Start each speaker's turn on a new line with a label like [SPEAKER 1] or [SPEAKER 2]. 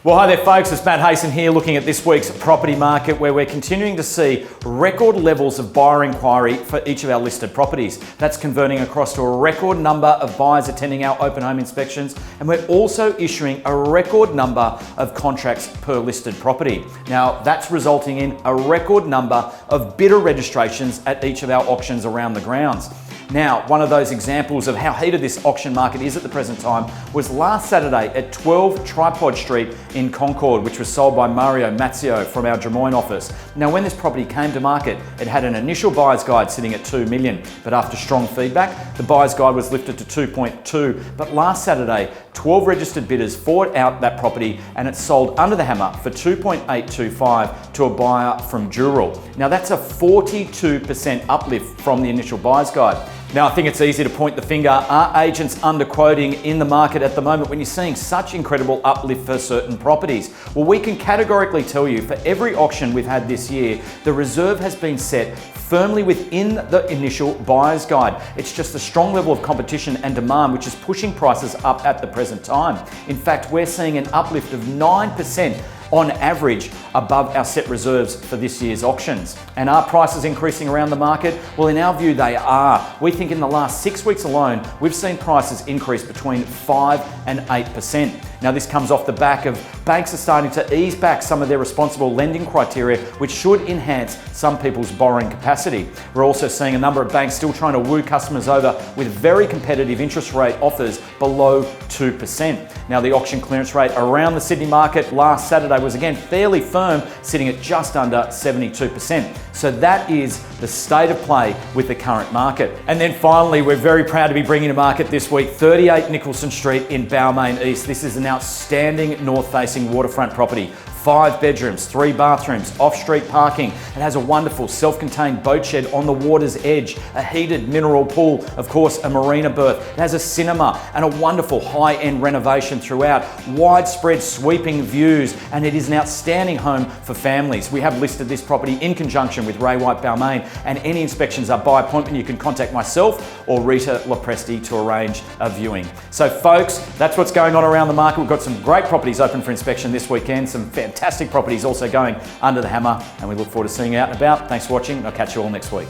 [SPEAKER 1] Well, hi there folks, it's Matt Hayson here looking at this week's property market where we're continuing to see record levels of buyer inquiry for each of our listed properties. That's converting across to a record number of buyers attending our open home inspections, and we're also issuing a record number of contracts per listed property. Now, that's resulting in a record number of bidder registrations at each of our auctions around the grounds. Now, one of those examples of how heated this auction market is at the present time was last Saturday at 12 Tripod Street in Concord, which was sold by Mario Mazzio from our Des Moines office. Now, when this property came to market, it had an initial buyer's guide sitting at $2 million, but after strong feedback, the buyer's guide was lifted to 2.2. But last Saturday, 12 registered bidders fought out that property and it sold under the hammer for $2.825 to a buyer from Dural. Now, that's a 42% uplift from the initial buyer's guide. Now, I think it's easy to point the finger. Are agents underquoting in the market at the moment when you're seeing such incredible uplift for certain properties? Well, we can categorically tell you for every auction we've had this year, the reserve has been set firmly within the initial buyer's guide. It's just a strong level of competition and demand which is pushing prices up at the present time. In fact, we're seeing an uplift of 9% on average above our set reserves for this year's auctions. And are prices increasing around the market? Well, in our view, they are. We think in the last 6 weeks alone, we've seen prices increase between 5 and 8%. Now, this comes off the back of banks are starting to ease back some of their responsible lending criteria, which should enhance some people's borrowing capacity. We're also seeing a number of banks still trying to woo customers over with very competitive interest rate offers below 2%. Now, the auction clearance rate around the Sydney market last Saturday was again fairly firm, sitting at just under 72%. So that is the state of play with the current market. And then finally, we're very proud to be bringing to market this week 38 Nicholson Street in Balmain East. This is an outstanding north-facing waterfront property. 5 bedrooms, 3 bathrooms, off-street parking. It has a wonderful self-contained boat shed on the water's edge, a heated mineral pool, of course a marina berth. It has a cinema and a wonderful high-end renovation throughout, widespread sweeping views, and it is an outstanding home for families. We have listed this property in conjunction with Ray White Balmain, and any inspections are by appointment. You can contact myself or Rita Lopresti to arrange a viewing. So folks, that's what's going on around the market. We've got some great properties open for inspection this weekend, some fantastic properties also going under the hammer, and we look forward to seeing you out and about. Thanks for watching. I'll catch you all next week.